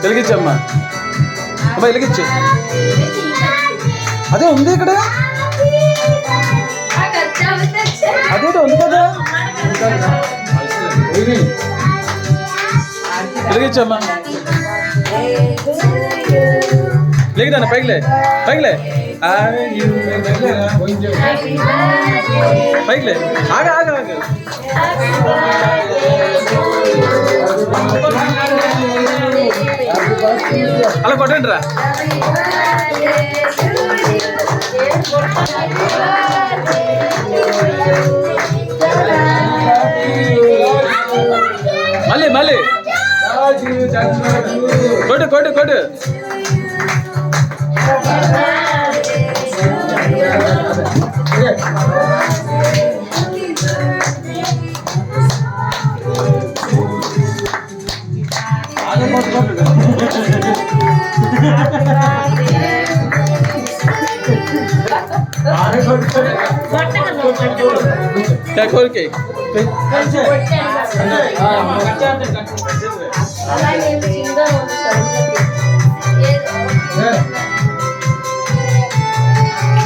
వెలిగించమ్మా అమ్మా వెలిగించు. అదే ఉంది ఇక్కడ, అదేదో ఉంది కదా. వెలిగించమ్మా. లేకిదాన్న పైకిలే పైకిలే పైకిలే ఆగా ఆగా ఆగా. అలా కొట్టండి రా. మళ్ళీ మళ్ళీ కొట్టు కొట్టు కొట్టు. क्या खोल के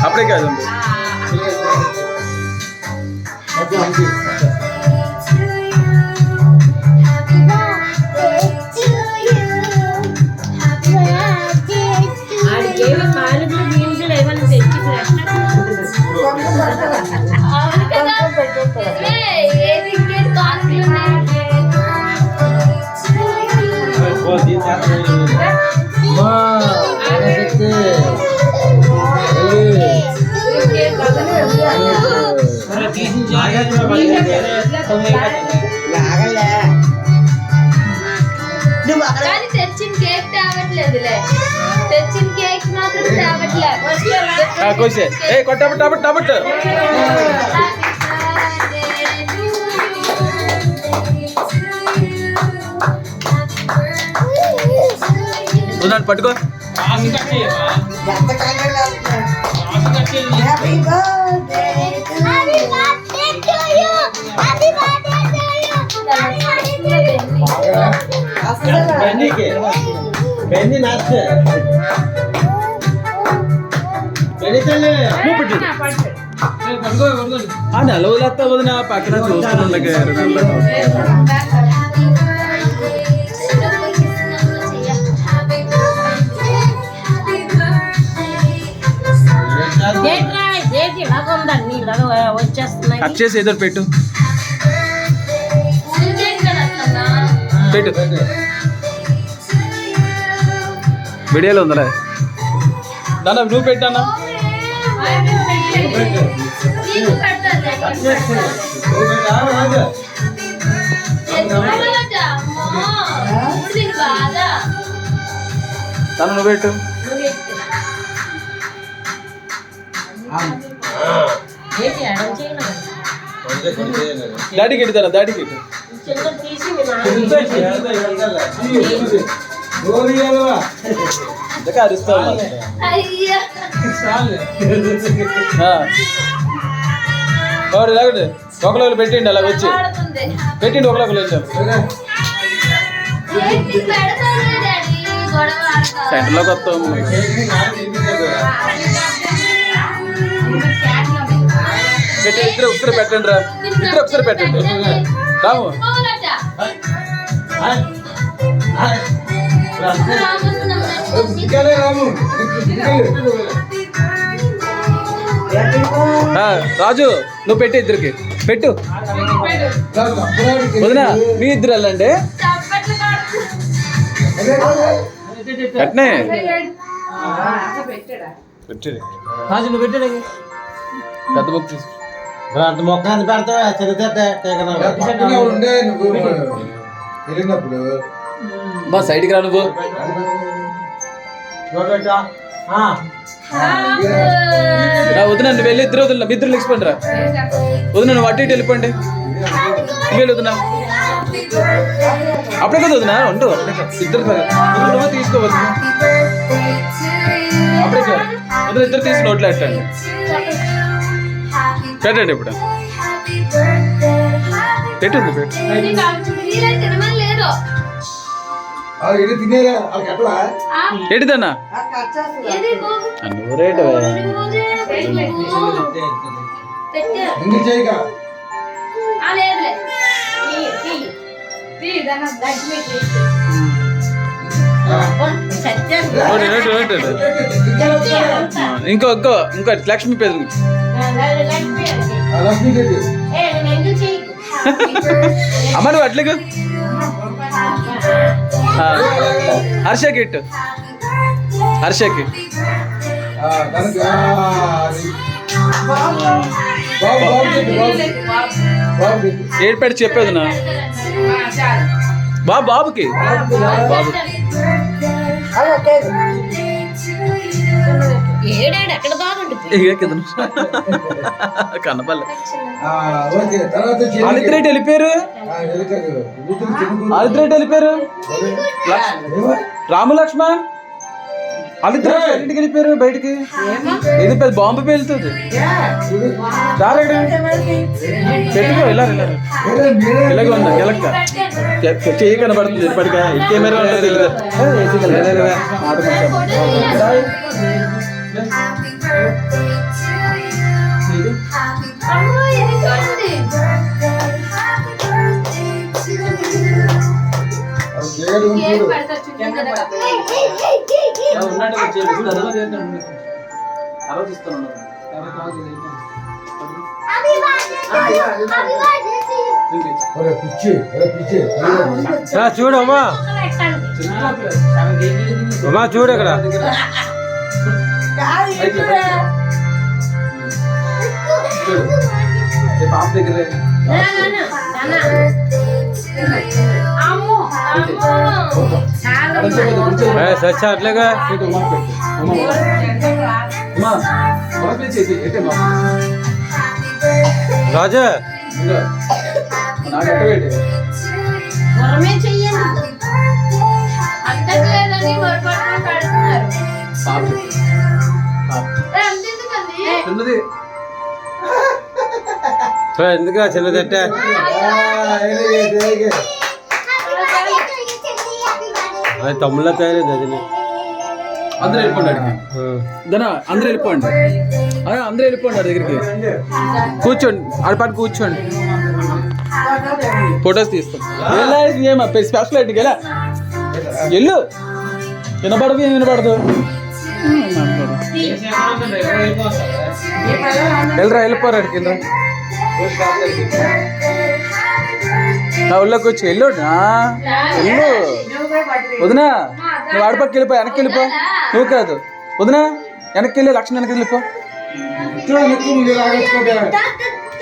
अपने क्या తెచ్చిన కేక్ తేవట్లేదులే, తెచ్చిన కేక్ మాత్రం తేవట్లేదు. కోసే ఏ కొట్టబట్టు టబట్ టబట్. ఉన్నాడు పట్టుకో. నలవలేస్తా వదిన పక్కన చూస్తున్నా. కట్ చేసి ఏదో పెట్టు పెట్టు. వీడియోలో ఉందలే నాన్న, నువ్వు పెట్టానా? తను నువ్వు పెట్టు. డాడీకి ఎట్టు, డాడీకి ఎట్టు. అరుస్తా లేకపోతే ఒకళ్ళు పెట్టండి, అలా వచ్చి పెట్టండి. ఒకళ్ళు వచ్చాం సెంటర్లోకి వస్తాం. ఇద్దరు ఒకసారి పెట్టండి రా, ఇద్దరు ఒకసారి పెట్టండి. రాము రాజు నువ్వు పెట్టి ఇద్దరికి పెట్టు. వదినా మీ ఇద్దరు వెళ్ళండి. అట్నే రాజు నువ్వు పెట్టాడు పెద్ద బుక్ తీసు. మొక్కని పెడతావా వెళ్ళినప్పుడు మా సైడ్కి రా నువ్వు. వదిన నువ్వు వెళ్ళి ఇద్దరు వదిలినా, మీ ఇద్దరు లెక్సిపోండి రా. వదిన నువ్వు అటు ఇటు వెళ్ళిపోండి. నువ్వు వదినా అప్పుడే కదా వదినా ఉండు. ఇద్దరు నువ్వు తీసుకోవద్దు. అప్పుడే వదిన ఇద్దరు తీసి నోట్లో పెట్టండి. పెట్టండి ఇప్పుడు పెట్టండి. ఇది తినేరా వాళ్ళకి ఎట్లా ఏంటిదన్నా ఏది బాబు? నూరేటు పెట్టు. ఇంక చేయక లేదులే. ఇంకో లక్ష్మీ పేరు లక్ష్మీ గడ్డి అమ్మ నువ్వు అట్లకు హర్షకి ఇట్టు హర్షకి దానికి బాబు బాబు గడ్డి బాబు గడ్డి ఏడుపెట్టి చెప్పేది నా బాబుకి బాబు ఏడాడు ఎక్కడ బాగుంటుంది. కన్నపల్లి ఓకే తర్వాత ఆదిత్రేట్ వెళ్ళిపోయారు ఆదిత్రేట్ వెళ్ళిపోయారు రామలక్ష్మణ్ ఆదిత్రేట్ ఇంటికి వెళ్ళిపోయారు బయటికి ఇది పెద్ద బాంబు పేలుతుంది రాలేడు పెట్టుకో ఇలా ఇలాగే ఉందా ఎలక్క చెయ్యి కనబడుతుంది ఇప్పటికే కెమెరా అమ్మో, ఇది చూడండి. కేక్ పెడతారు చుట్టూ కదా. పిచ్చి చూడమ్మా అమ్మా చూడు ఇక్కడ పాప దగ్గర అమ్మో, సచ్చా అట్లేగా రాజా గుర్రమే చెయ్యండి. అంతట్లేదని పొరపాటున పెడుతున్నారు. అంతెందుకండి? ఎందుకు చిన్నదట్ట అది తమ్ముళ్ళ తయారైంది అది అందరూ వెళ్ళిపోండి దనా అందరూ వెళ్ళిపోండి అందరూ వెళ్ళిపోండి ఆడి దగ్గరికి కూర్చోండి ఆడ పాటు కూర్చోండి ఫొటోస్ తీస్తాం ఏమా స్పెషల్ అయితే ఎలా వెళ్ళు వినపడదు ఏం వినపడదు వెళ్ళరా వెళ్ళిపోరా అడికి వెళ్ళరా నా ఊళ్ళోకి వచ్చి వెళ్ళు వెళ్ళు వదినా నువ్వు ఆడపక్క వెళ్ళిపో వెనక్కి వెళ్ళిపో నువ్వు కాదు వదినా వెనక్కి వెళ్ళి లక్ష్మణ్ వెనక్కి వెళ్ళిపో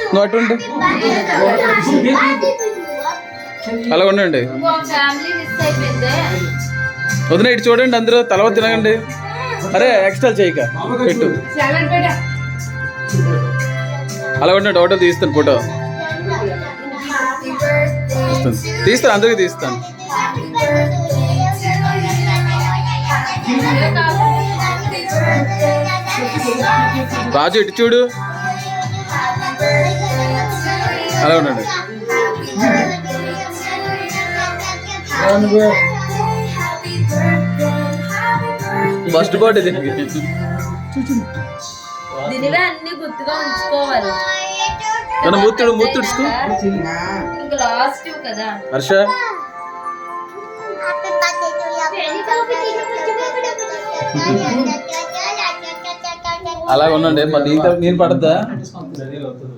నువ్వు అటుండి అలా ఉండండి వదిన ఇటు చూడండి అందరూ తలవ తినగండి అరే ఎక్స్ట్రా చేయక పెట్టు అలా ఉండండి ఒకటో తీస్తాను ఫోటో తీస్తాను అందరికీ తీస్తాను రాజు ఇటు చూడు అలా ఉండండి ఫస్ట్ బర్త్డే దీనికి దీనివే అన్ని గుర్తుగా ఉంచుకోవాలి. మన ముత్తుడుచుకో ఇంకా లాస్ట్ కదా హర్ష అలా ఉండండి మళ్ళీ నేను పడద్దా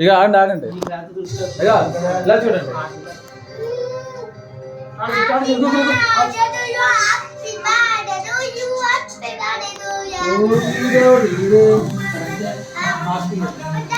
ఇక ఆగండి ఆగండి ఇక ఇలా చూడండి